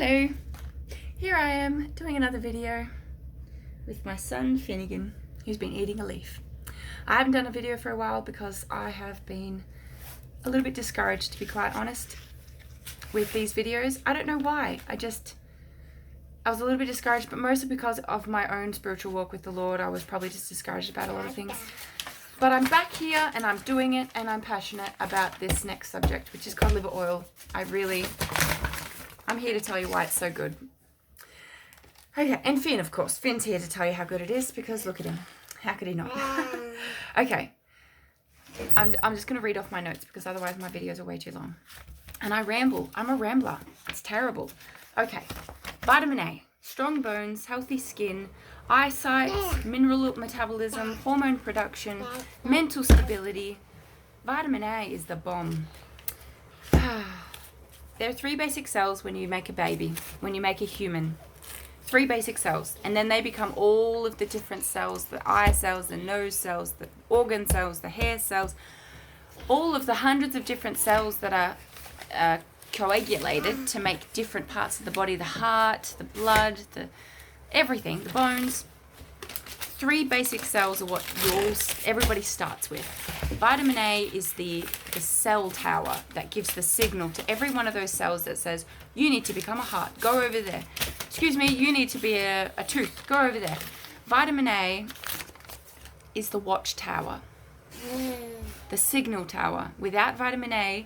Hello, here I am doing another video with my son Finnegan, who's been eating a leaf. I haven't done a video for a while because I have been a little bit discouraged, to be quite honest, with these videos. I don't know why. I was a little bit discouraged, but mostly because of my own spiritual walk with the Lord. I was probably just discouraged about a lot of things. But I'm back here and I'm doing it, and I'm passionate about this next subject, which is cod liver oil. I'm here to tell you why it's so good. Okay, and Finn, of course. Finn's here to tell you how good it is, because look at him. How could he not? Okay. I'm just going to read off my notes, because otherwise my videos are way too long. And I ramble. I'm a rambler. It's terrible. Okay. Vitamin A. Strong bones, healthy skin, eyesight, mineral metabolism, hormone production, mental stability. Vitamin A is the bomb. There are 3 basic cells when you make a baby, when you make a human. 3 basic cells. And then they become all of the different cells, the eye cells, the nose cells, the organ cells, the hair cells, all of the hundreds of different cells that are coagulated to make different parts of the body, the heart, the blood, everything, the bones. 3 basic cells are what everybody starts with. Vitamin A is the cell tower that gives the signal to every one of those cells that says, you need to become a heart, go over there. Excuse me, you need to be a tooth, go over there. Vitamin A is the watchtower, the signal tower. Without vitamin A,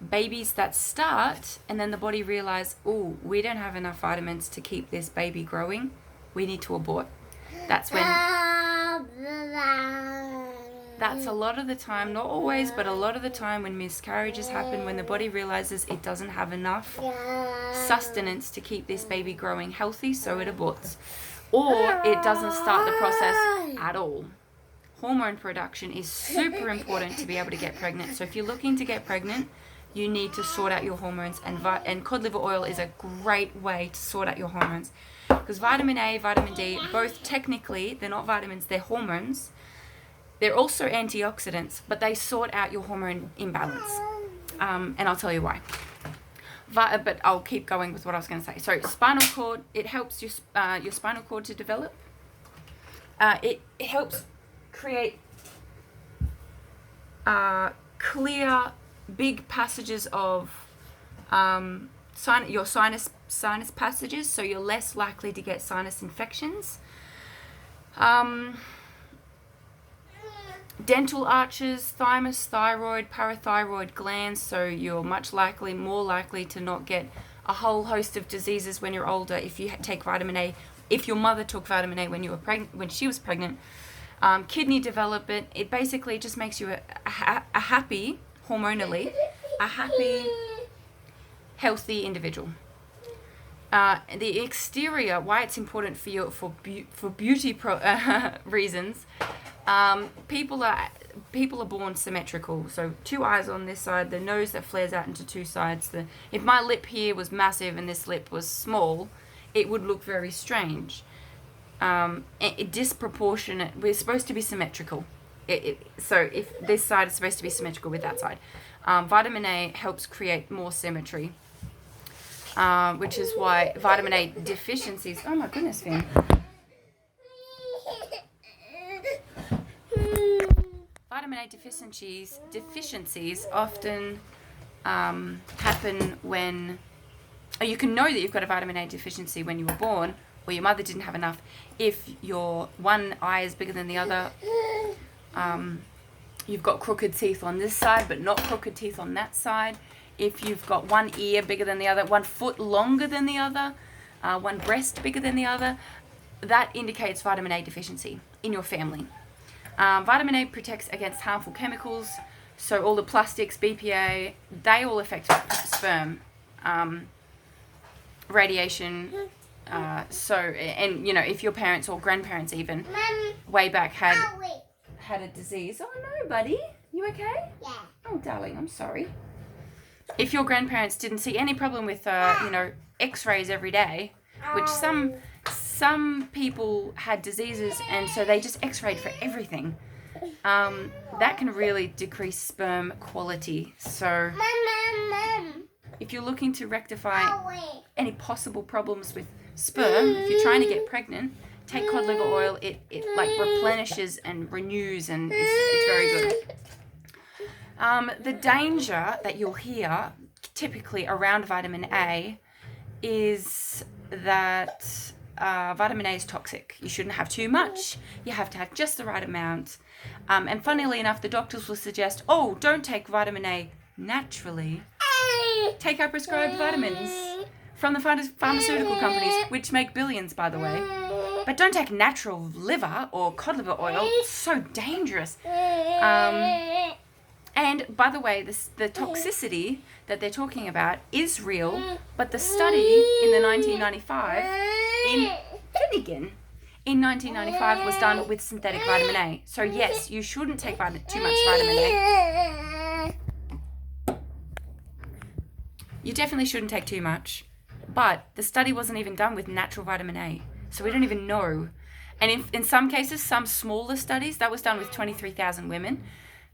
babies that start and then the body realize, oh, we don't have enough vitamins to keep this baby growing, we need to abort. That's a lot of the time, not always, but a lot of the time when miscarriages happen, when the body realizes it doesn't have enough sustenance to keep this baby growing healthy, so it aborts. Or it doesn't start the process at all. Hormone production is super important to be able to get pregnant. So if you're looking to get pregnant, you need to sort out your hormones, and cod liver oil is a great way to sort out your hormones. Because vitamin A, vitamin D, both technically, they're not vitamins, they're hormones. They're also antioxidants, but they sort out your hormone imbalance. And I'll tell you why. But I'll keep going with what I was going to say. So spinal cord, it helps your spinal cord to develop. It helps create clear, big passages of your sinus passages, so you're less likely to get sinus infections. Dental arches, thymus, thyroid, parathyroid glands, so you're more likely to not get a whole host of diseases when you're older if you take vitamin A. If your mother took vitamin A when she was pregnant. Kidney development, it basically just makes you a happy, hormonally, a happy, healthy individual. The exterior, why it's important for you for beauty reasons. People are born symmetrical, so 2 eyes on this side, the nose that flares out into 2 sides. If my lip here was massive and this lip was small, it would look very strange. Disproportionate. We're supposed to be symmetrical. So if this side is supposed to be symmetrical with that side, vitamin A helps create more symmetry, which is why vitamin A deficiencies. Oh my goodness, Finn. Vitamin A deficiencies often happen when you can know that you've got a vitamin A deficiency when you were born, or your mother didn't have enough. If your one eye is bigger than the other, you've got crooked teeth on this side but not crooked teeth on that side. If you've got one ear bigger than the other, 1 foot longer than the other, one breast bigger than the other, that indicates vitamin A deficiency in your family. Vitamin A protects against harmful chemicals, so all the plastics, BPA, they all affect sperm, radiation. And if your parents or grandparents even way back had a disease. Oh no, buddy, you okay? Yeah. Oh darling, I'm sorry. If your grandparents didn't see any problem with X-rays every day, which some people had diseases and so they just X-rayed for everything, that can really decrease sperm quality. So if you're looking to rectify any possible problems with sperm, if you're trying to get pregnant, take cod liver oil. It like replenishes and renews, and it's very good. The danger that you'll hear typically around vitamin A is that vitamin A is toxic. You shouldn't have too much. You have to have just the right amount. And funnily enough, the doctors will suggest, oh, don't take vitamin A naturally. Take our prescribed vitamins from the pharmaceutical companies, which make billions, by the way. But don't take natural liver or cod liver oil. It's so dangerous. And by the way, the toxicity that they're talking about is real, but the study in the 1995 in Finnegan in 1995 was done with synthetic vitamin A. So yes, you shouldn't take too much vitamin A. You definitely shouldn't take too much, but the study wasn't even done with natural vitamin A, so we don't even know. And in some cases, some smaller studies, that was done with 23,000 women.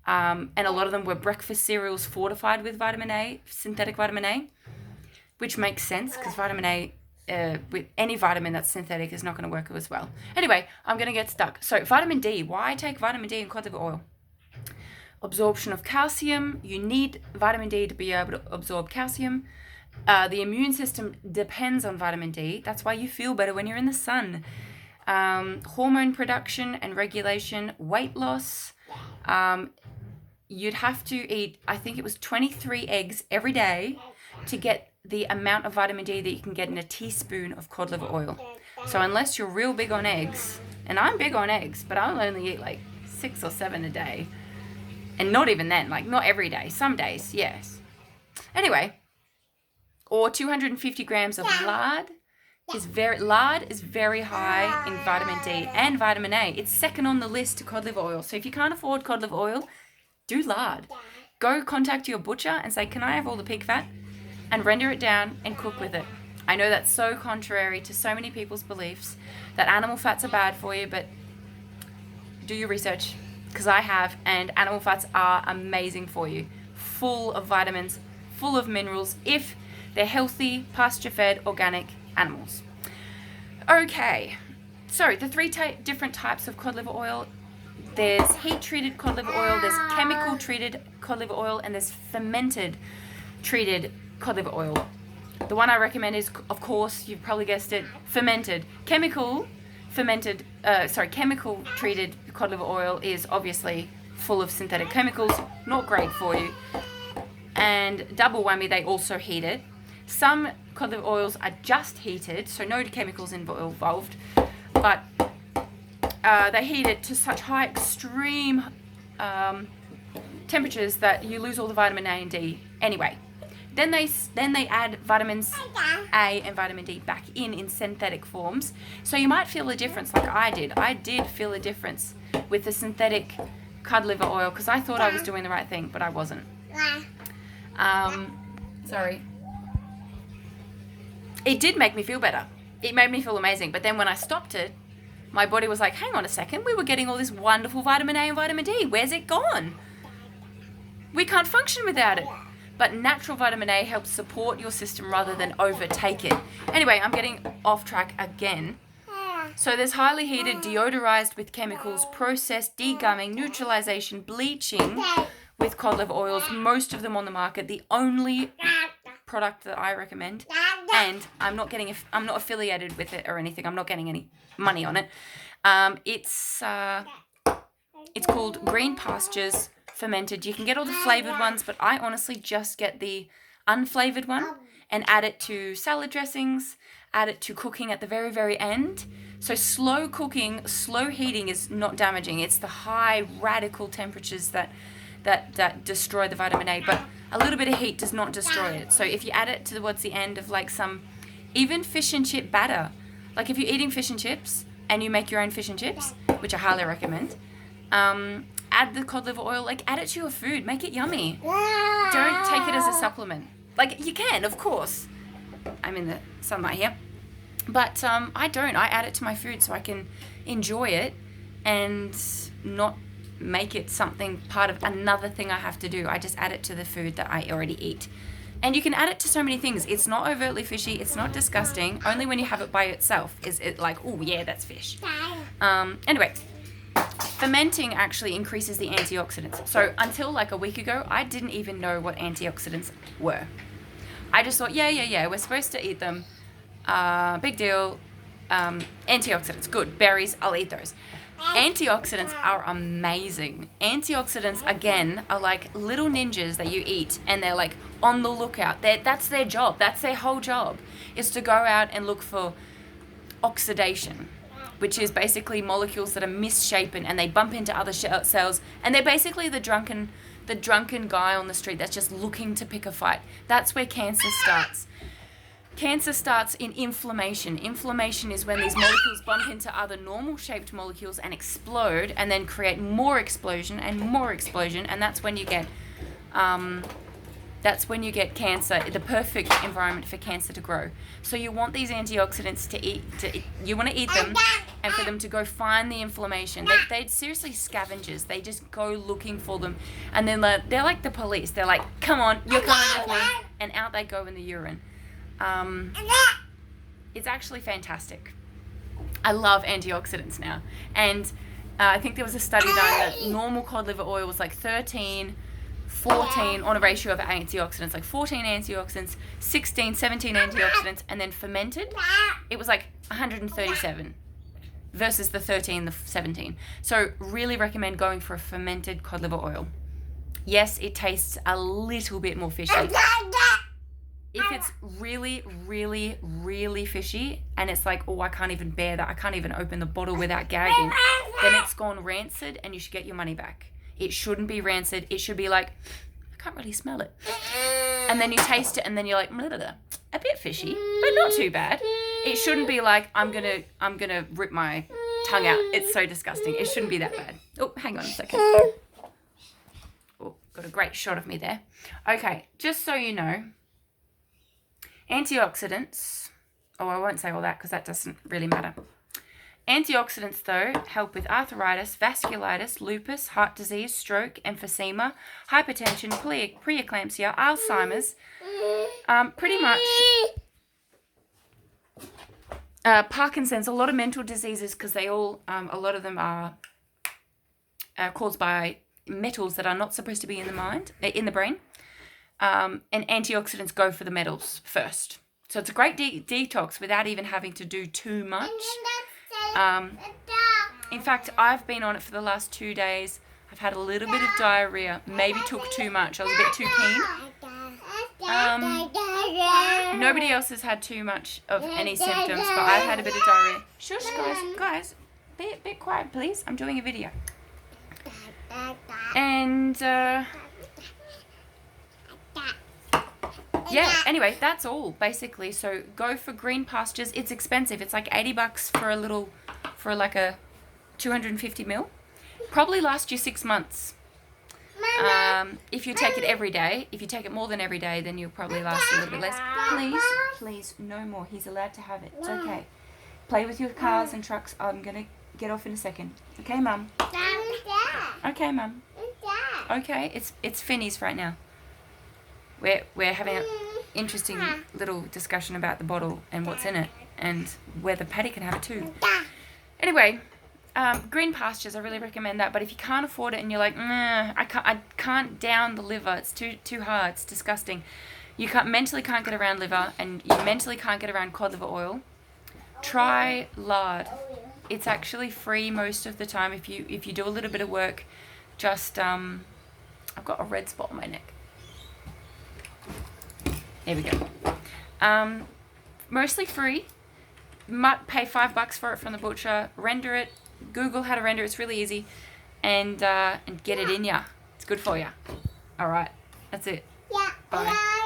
And a lot of them were breakfast cereals fortified with vitamin A, synthetic vitamin A, which makes sense because vitamin A, with any vitamin that's synthetic, is not going to work as well. Anyway, I'm going to get stuck. So vitamin D, why take vitamin D in cod liver oil? Absorption of calcium. You need vitamin D to be able to absorb calcium. The immune system depends on vitamin D. That's why you feel better when you're in the sun. Hormone production and regulation, weight loss. You'd have to eat, I think it was 23 eggs every day to get the amount of vitamin D that you can get in a teaspoon of cod liver oil. So unless you're real big on eggs, and I'm big on eggs, but I'll only eat like 6 or 7 a day. And not even then, like not every day, some days, yes. Anyway, or 250 grams of lard is very high in vitamin D and vitamin A. It's second on the list to cod liver oil. So if you can't afford cod liver oil, do lard. Go contact your butcher and say, can I have all the pig fat? And render it down and cook with it. I know that's so contrary to so many people's beliefs that animal fats are bad for you, but do your research, because I have, and animal fats are amazing for you. Full of vitamins, full of minerals, if they're healthy, pasture-fed, organic animals. Okay, so the 3 different types of cod liver oil. There's heat-treated cod liver oil, there's chemical-treated cod liver oil, and there's fermented-treated cod liver oil. The one I recommend is, of course, you've probably guessed it, fermented. Chemical-treated cod liver oil is obviously full of synthetic chemicals, not great for you. And double whammy, they also heat it. Some cod liver oils are just heated, so no chemicals involved, but they heat it to such high extreme temperatures that you lose all the vitamin A and D anyway. Then they add vitamins A and vitamin D back in synthetic forms. So you might feel a difference like I did. I did feel a difference with the synthetic cod liver oil because I thought I was doing the right thing, but I wasn't. Sorry. It did make me feel better. It made me feel amazing. But then when I stopped it, my body was like, hang on a second, we were getting all this wonderful vitamin A and vitamin D. Where's it gone? We can't function without it. But natural vitamin A helps support your system rather than overtake it. Anyway, I'm getting off track again. So there's highly heated, deodorized with chemicals, processed, degumming, neutralization, bleaching with cod liver oils, most of them on the market. The only product that I recommend, and I'm not affiliated with it or anything. I'm not getting any money on it. It's called Green Pastures Fermented. You can get all the flavored ones, but I honestly just get the unflavored one and add it to salad dressings, add it to cooking at the very, very end. So slow cooking, slow heating is not damaging. It's the high radical temperatures that destroy the vitamin A, but a little bit of heat does not destroy it. So if you add it towards the end of like some, even fish and chip batter, like if you're eating fish and chips and you make your own fish and chips, which I highly recommend, add the cod liver oil, like add it to your food, make it yummy. Don't take it as a supplement. Like you can, of course. I'm in the sunlight here. But I don't. I add it to my food so I can enjoy it and not make it something part of another thing I have to do. I just add it to the food that I already eat. And you can add it to so many things. It's not overtly fishy. It's not disgusting. Only when you have it by itself is it like, oh yeah, that's fish. Anyway, fermenting actually increases the antioxidants. So until like a week ago, I didn't even know what antioxidants were. I just thought, yeah, we're supposed to eat them. Big deal. Antioxidants, good. Berries, I'll eat those. Antioxidants are amazing. Antioxidants, again, are like little ninjas that you eat, and they're like on the lookout. That's their job. That's their whole job, is to go out and look for oxidation, which is basically molecules that are misshapen and they bump into other cells, and they're basically the drunken guy on the street that's just looking to pick a fight. That's where cancer starts. Cancer starts in inflammation. Inflammation is when these molecules bump into other normal shaped molecules and explode, and then create more explosion, and that's when you get cancer, the perfect environment for cancer to grow. So you want these antioxidants you want to eat them, and for them to go find the inflammation. They're seriously scavengers. They just go looking for them, and then they're like the police. They're like, come on, you're coming with me, and out they go in the urine. It's actually fantastic. I love antioxidants now. And I think there was a study done that normal cod liver oil was like 13, 14 on a ratio of antioxidants, like 14 antioxidants, 16, 17 antioxidants, and then fermented, it was like 137 versus the 13, the 17. So really recommend going for a fermented cod liver oil. Yes, it tastes a little bit more fishy. If it's really, really, really fishy, and it's like, oh, I can't even bear that, I can't even open the bottle without gagging, then it's gone rancid and you should get your money back. It shouldn't be rancid. It should be like, I can't really smell it. And then you taste it and then you're like, blah, blah, blah. A bit fishy, but not too bad. It shouldn't be like, I'm gonna rip my tongue out. It's so disgusting. It shouldn't be that bad. Oh, hang on a second. Oh, got a great shot of me there. Okay, just so you know, antioxidants, I won't say all that because that doesn't really matter. Antioxidants, though, help with arthritis, vasculitis, lupus, heart disease, stroke, emphysema, hypertension, preeclampsia, Alzheimer's, pretty much Parkinson's, a lot of mental diseases, because they all, a lot of them are caused by metals that are not supposed to be in the brain. And antioxidants go for the metals first. So it's a great detox without even having to do too much. In fact, I've been on it for the last 2 days. I've had a little bit of diarrhea. Maybe took too much. I was a bit too keen. Nobody else has had too much of any symptoms, but I've had a bit of diarrhea. Shush, guys. Be a bit quiet, please. I'm doing a video. And, yeah, anyway, that's all basically. So go for green pastures. It's expensive. It's like $80 for like a 250 ml. Probably last you 6 months. If you take it every day, if you take it more than every day, then you'll probably last a little bit less. Please, no more. He's allowed to have it. It's okay. Play with your cars and trucks. I'm gonna get off in a second. Okay, Mum. Okay, Mum. Okay, it's Finny's right now. We're having an interesting little discussion about the bottle and what's in it, and whether Paddy can have it too. Anyway, green pastures, I really recommend that. But if you can't afford it and you're like, I can't down the liver, it's too hard, it's disgusting. You mentally can't get around liver, and you mentally can't get around cod liver oil. Try lard. It's actually free most of the time if you do a little bit of work. Just I've got a red spot on my neck. There we go. Mostly free. Might pay $5 for it from the butcher. Render it. Google how to render. It's really easy, and get it in ya. It's good for ya. All right, that's it. Bye.